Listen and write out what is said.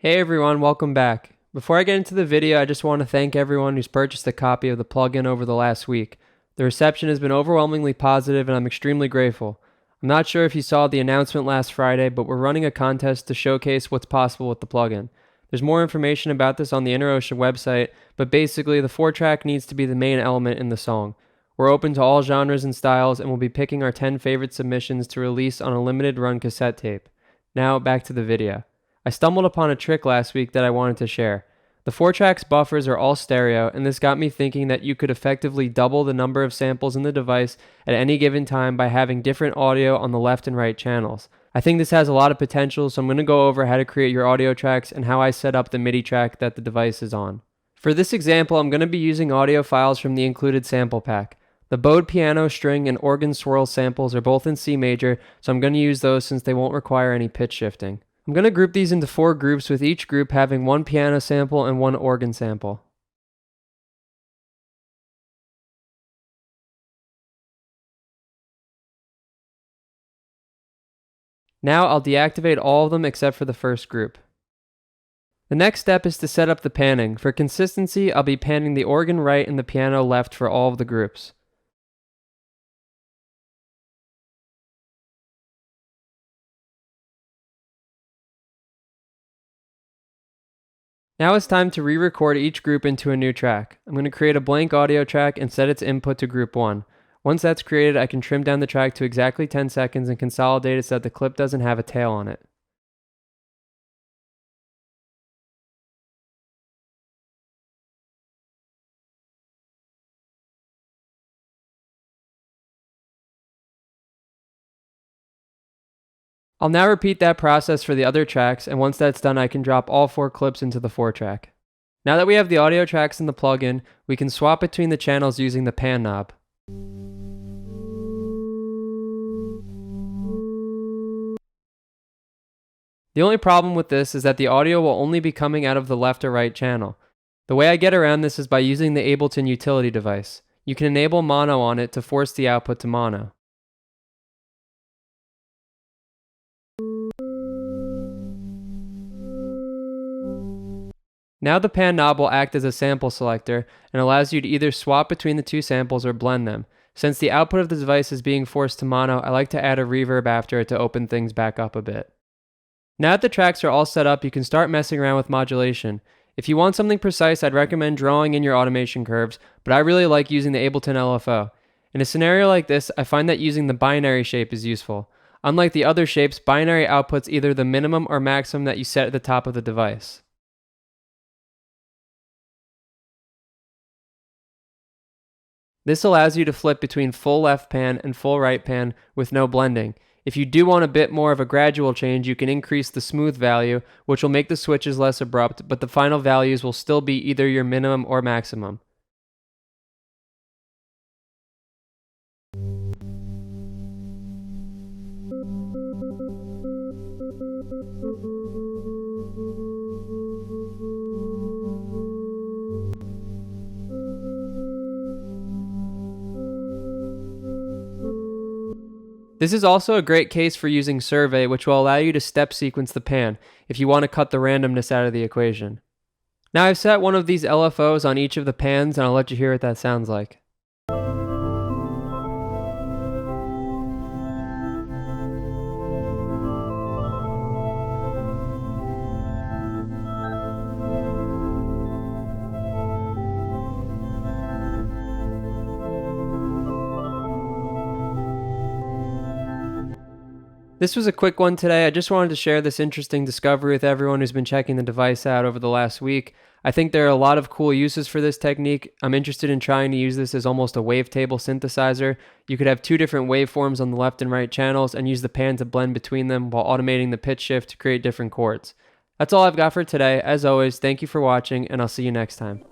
Hey everyone, welcome back. Before I get into the video, I just want to thank everyone who's purchased a copy of the plugin over the last week. The reception has been overwhelmingly positive and I'm extremely grateful. I'm not sure if you saw the announcement last Friday, but we're running a contest to showcase what's possible with the plugin. There's more information about this on the InnerOcean website, but basically the 4-track needs to be the main element in the song. We're open to all genres and styles and we'll be picking our 10 favorite submissions to release on a limited run cassette tape. Now back to the video. I stumbled upon a trick last week that I wanted to share. The 4-track's buffers are all stereo, and this got me thinking that you could effectively double the number of samples in the device at any given time by having different audio on the left and right channels. I think this has a lot of potential, so I'm going to go over how to create your audio tracks and how I set up the MIDI track that the device is on. For this example, I'm going to be using audio files from the included sample pack. The bowed piano, string, and organ swirl samples are both in C major, so I'm going to use those since they won't require any pitch shifting. I'm going to group these into 4 groups, with each group having one piano sample and one organ sample. Now I'll deactivate all of them except for the first group. The next step is to set up the panning. For consistency, I'll be panning the organ right and the piano left for all of the groups. Now it's time to re-record each group into a new track. I'm going to create a blank audio track and set its input to group 1. Once that's created, I can trim down the track to exactly 10 seconds and consolidate it so that the clip doesn't have a tail on it. I'll now repeat that process for the other tracks, and once that's done, I can drop all 4 clips into the 4-track. Now that we have the audio tracks in the plugin, we can swap between the channels using the pan knob. The only problem with this is that the audio will only be coming out of the left or right channel. The way I get around this is by using the Ableton utility device. You can enable mono on it to force the output to mono. Now the pan knob will act as a sample selector and allows you to either swap between the 2 samples or blend them. Since the output of the device is being forced to mono, I like to add a reverb after it to open things back up a bit. Now that the tracks are all set up, you can start messing around with modulation. If you want something precise, I'd recommend drawing in your automation curves, but I really like using the Ableton LFO. In a scenario like this, I find that using the binary shape is useful. Unlike the other shapes, binary outputs either the minimum or maximum that you set at the top of the device. This allows you to flip between full left pan and full right pan with no blending. If you do want a bit more of a gradual change, you can increase the smooth value, which will make the switches less abrupt, but the final values will still be either your minimum or maximum. This is also a great case for using survey, which will allow you to step sequence the pan if you want to cut the randomness out of the equation. Now I've set one of these LFOs on each of the pans and I'll let you hear what that sounds like. This was a quick one today. I just wanted to share this interesting discovery with everyone who's been checking the device out over the last week. I think there are a lot of cool uses for this technique. I'm interested in trying to use this as almost a wavetable synthesizer. You could have 2 different waveforms on the left and right channels and use the pan to blend between them while automating the pitch shift to create different chords. That's all I've got for today. As always, thank you for watching and I'll see you next time.